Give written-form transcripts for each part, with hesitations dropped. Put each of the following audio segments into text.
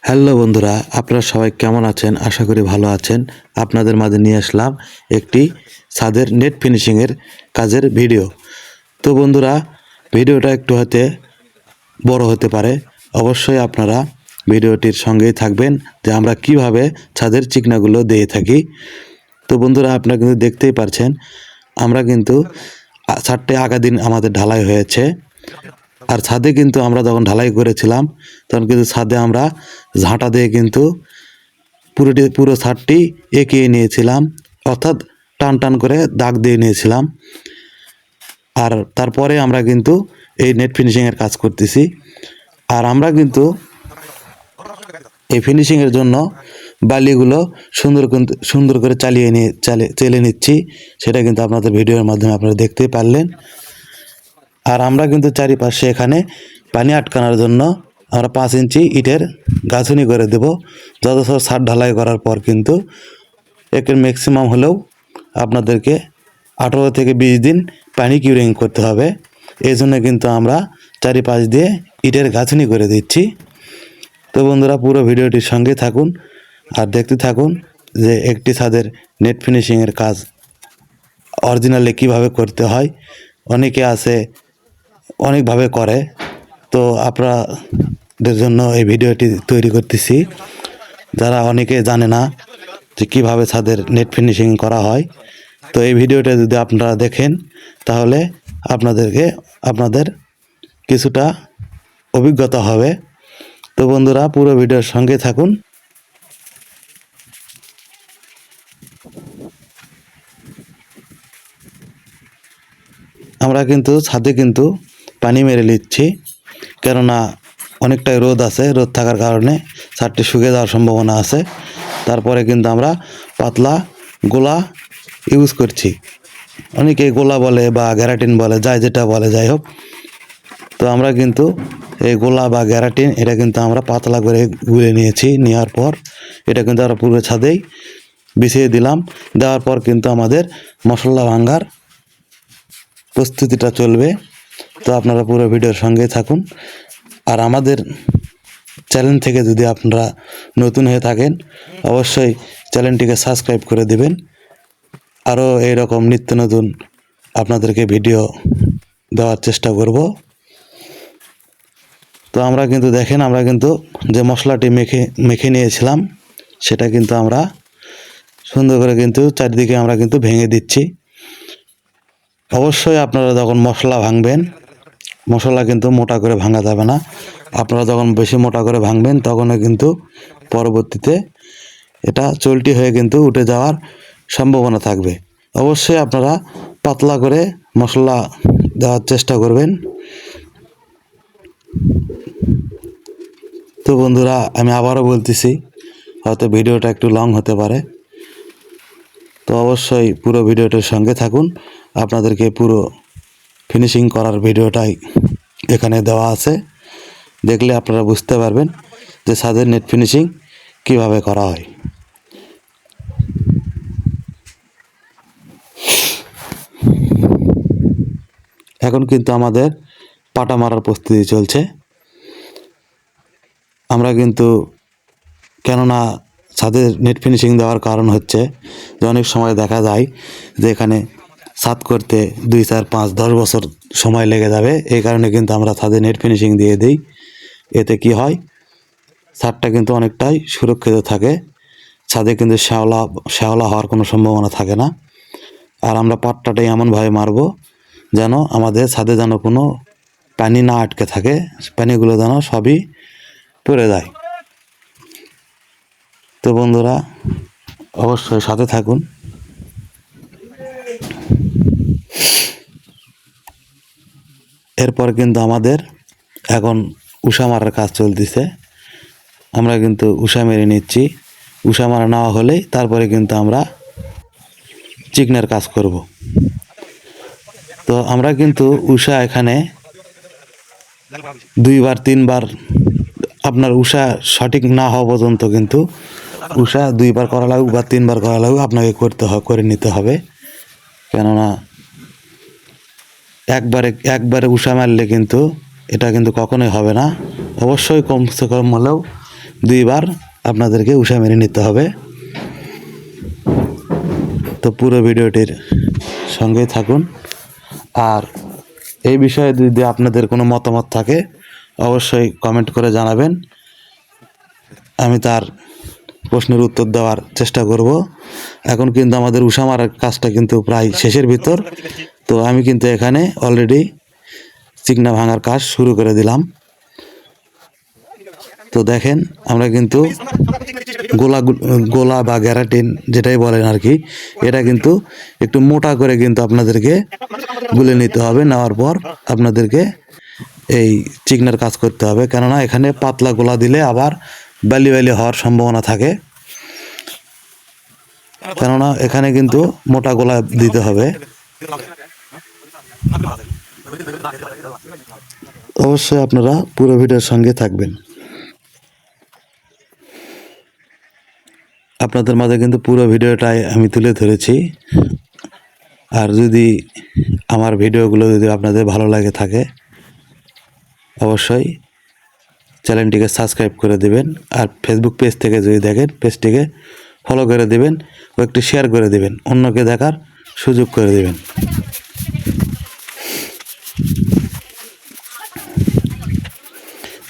Hello বন্ধুরা, আপনারা সবাই কেমন আছেন? আশা করি ভালো আছেন। আপনাদের মাঝে নিয়ে আসলাম একটি ছাদের নেট ফিনিশিংয়ের কাজের ভিডিও। তো বন্ধুরা, ভিডিওটা একটু হতে বড় হতে পারে। অবশ্যই আপনারা ভিডিওটির সঙ্গেই থাকবেন যে আমরা কিভাবে ছাদের চিকনাগুলো দিয়ে থাকি। তো বন্ধুরা, আপনারা কিন্তু দেখতেই পারছেন আমরা কিন্তু ছাদটি আগা দিন আমাদের ঢালাই হয়েছে। আর ছাদে কিন্তু আমরা যখন ঢালাই করেছিলাম তখন কিন্তু ছাদে আমরা ঝাঁটা দিয়ে কিন্তু পুরো ছাদটি এঁকিয়ে নিয়েছিলাম, অর্থাৎ টান টান করে দাগ দিয়ে নিয়েছিলাম। আর তারপরে আমরা কিন্তু এই নেট ফিনিশিংয়ের কাজ করতেছি। আর আমরা কিন্তু এই ফিনিশিংয়ের জন্য বালিগুলো সুন্দর করে চেলে নিচ্ছি। সেটা কিন্তু আপনাদের ভিডিওর মাধ্যমে আপনারা দেখতেই পারলেন। আর আমরা কিন্তু চারিপাশে এখানে পানি আটকানোর জন্য আমরা 5 ইঞ্চি ইটের গাঁথুনি করে দেব। যথেষ্ট ছাদ ঢালাই করার পর কিন্তু এর ম্যাক্সিমাম হলেও আপনাদেরকে 18 থেকে 20 দিন পানি কিউরিং করতে হবে। এই জন্য কিন্তু আমরা চারিপাশ দিয়ে ইটের গাঁথুনি করে দিচ্ছি। তো বন্ধুরা, পুরো ভিডিওটির সঙ্গে থাকুন আর দেখতে থাকুন যে একটি ছাদের নেট ফিনিশিংয়ের কাজ অরিজিনালি কীভাবে করতে হয়। অনেকে আছে অনেকভাবে করে, তো আপনাদের জন্য এই ভিডিওটি তৈরি করতেছি। যারা অনেকে জানে না যে কীভাবে ছাদের নেট ফিনিশিং করা হয়, তো এই ভিডিওটা যদি আপনারা দেখেন তাহলে আপনাদের কিছুটা অভিজ্ঞতা হবে। তো বন্ধুরা, পুরো ভিডিওর সঙ্গে থাকুন। আমরা কিন্তু ছাদে কিন্তু পানি মেরে নিচ্ছি, কেননা অনেকটাই রোদ আছে। রোদ থাকার কারণে ছাদটি শুকিয়ে যাওয়ার সম্ভাবনা আছে। তারপরে কিন্তু আমরা পাতলা গোলা ইউজ করছি। অনেকে গোলা বলে বা গ্যারাটিন বলে, যেটা বলে, যাই হোক। তো আমরা কিন্তু এই গোলা বা গ্যারাটিন এটা কিন্তু আমরা পাতলা করে গুলে নিয়েছি। নেওয়ার পর এটা কিন্তু আমরা পুরো ছাদেই বিছিয়ে দিলাম। দেওয়ার পর কিন্তু আমাদের মশলা ভাঙার প্রস্তুতিটা চলবে। তো আপনারা পুরো ভিডিওর সঙ্গে থাকুন। আর আমাদের চ্যানেল থেকে যদি আপনারা নতুন হয়ে থাকেন অবশ্যই চ্যানেলটিকে সাবস্ক্রাইব করে দেবেন। আরও এইরকম নিত্য নতুন আপনাদেরকে ভিডিও দেওয়ার চেষ্টা করব। তো আমরা কিন্তু দেখেন, আমরা কিন্তু যে মশলাটি মেখে নিয়েছিলাম সেটা কিন্তু আমরা সুন্দর করে কিন্তু চারিদিকে আমরা কিন্তু ভেঙে দিচ্ছি। অবশ্যই আপনারা যখন মশলা ভাঙবেন, মশলা কিন্তু মোটা করে ভাঙা যাবে না। আপনারা যখন বেশি মোটা করে ভাঙবেন তখনও কিন্তু পরবর্তীতে এটা চলটি হয়ে কিন্তু উঠে যাওয়ার সম্ভাবনা থাকবে। অবশ্যই আপনারা পাতলা করে মশলা দেওয়ার চেষ্টা করবেন। তো বন্ধুরা, আমি আবারও বলতেছি, হয়তো ভিডিওটা একটু লং হতে পারে, তো অবশ্যই পুরো ভিডিওটার সঙ্গে থাকুন। আপনাদেরকে পুরো ফিনিশিং করার ভিডিওটাই এখানে দেওয়া আছে। দেখলে আপনারা বুঝতে পারবেন যে ছাদের নেট ফিনিশিং কিভাবে করা হয়। এখন কিন্তু আমাদের পাটা মারার প্রস্তুতি চলছে। আমরা কিন্তু, কেননা ছাদের নেট ফিনিশিং দেওয়ার কারণ হচ্ছে যে অনেক সময় দেখা যায় যে এখানে ছাদ করতে 2, 4, 5, 10 বছর সময় লেগে যাবে। এই কারণে কিন্তু আমরা ছাদে নেট ফিনিশিং দিয়ে দিই। এতে কি হয়, ছাদটা কিন্তু অনেকটাই সুরক্ষিত থাকে। ছাদে কিন্তু শ্যাওলা হওয়ার কোনো সম্ভাবনা থাকে না। আর আমরা পাট্টাটাই এমনভাবে মারবো যেন আমাদের ছাদে যেন কোনো পানি না আটকে থাকে, পানিগুলো যেন সবই পড়ে যায়। তো বন্ধুরা, অবশ্যই সাথে থাকুন। এরপর কিন্তু আমাদের এখন উষা মারার কাজ চলতেছে। আমরা কিন্তু উষা মেরে নিচ্ছি। উষা মারা নেওয়া হলেই তারপরে কিন্তু আমরা চিকনার কাজ করব। তো আমরা কিন্তু উষা এখানে 2বার 3বার, আপনার উষা সঠিক না হওয়া পর্যন্ত কিন্তু উষা 2বার করা লাগুক বা 3বার করা লাগুক আপনাকে করে নিতে হবে। কেননা একবারে উষা মারলে কিন্তু এটা কিন্তু কখনোই হবে না। অবশ্যই কমসে কম হলেও 2বার আপনাদেরকে উষা মেরে নিতে হবে। তো পুরো ভিডিওটির সঙ্গেই থাকুন। আর এই বিষয়ে যদি আপনাদের কোনো মতামত থাকে অবশ্যই কমেন্ট করে জানাবেন, আমি তার প্রশ্নের উত্তর দেওয়ার চেষ্টা করব। এখন কিন্তু আমাদের উষা মারার কাজটা কিন্তু প্রায় শেষের ভিতর। তো আমি কিন্তু এখানে অলরেডি চিকনা ভাঙার কাজ শুরু করে দিলাম। তো দেখেন আমরা কিন্তু গোলা বা গ্যারাটিন যেটাই বলেন আর কি, এটা কিন্তু একটু মোটা করে কিন্তু আপনাদেরকে গুলে নিতে হবে। নেওয়ার পর আপনাদেরকে এই চিকনার কাজ করতে হবে, কেননা এখানে পাতলা গোলা দিলে আবার বালি বালি হওয়ার সম্ভাবনা থাকে, কেননা এখানে কিন্তু মোটা গোলা দিতে হবে। অবশ্যই আপনারা পুরো ভিডিওর সঙ্গে থাকবেন। আপনাদের মাঝে কিন্তু পুরো ভিডিওটাই আমি তুলে ধরেছি। আর যদি আমার ভিডিওগুলো যদি আপনাদের ভালো লাগে থাকে অবশ্যই চ্যানেলটিকে সাবস্ক্রাইব করে দিবেন। আর ফেসবুক পেজ থেকে যদি দেখেন পেজটিকে ফলো করে দিবেন ও একটু শেয়ার করে দিবেন, অন্যকে দেখার সুযোগ করে দিবেন।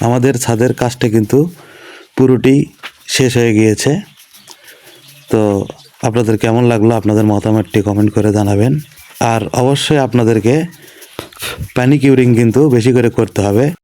আমাদের ছাদের কাজটা কিন্তু পুরোটি শেষ হয়ে গিয়েছে। তো আপনাদের কেমন লাগলো আপনাদের মতামতটি কমেন্ট করে জানাবেন। আর অবশ্যই আপনাদেরকে প্যানিকিউরিং কিন্তু বেশি করে করতে হবে।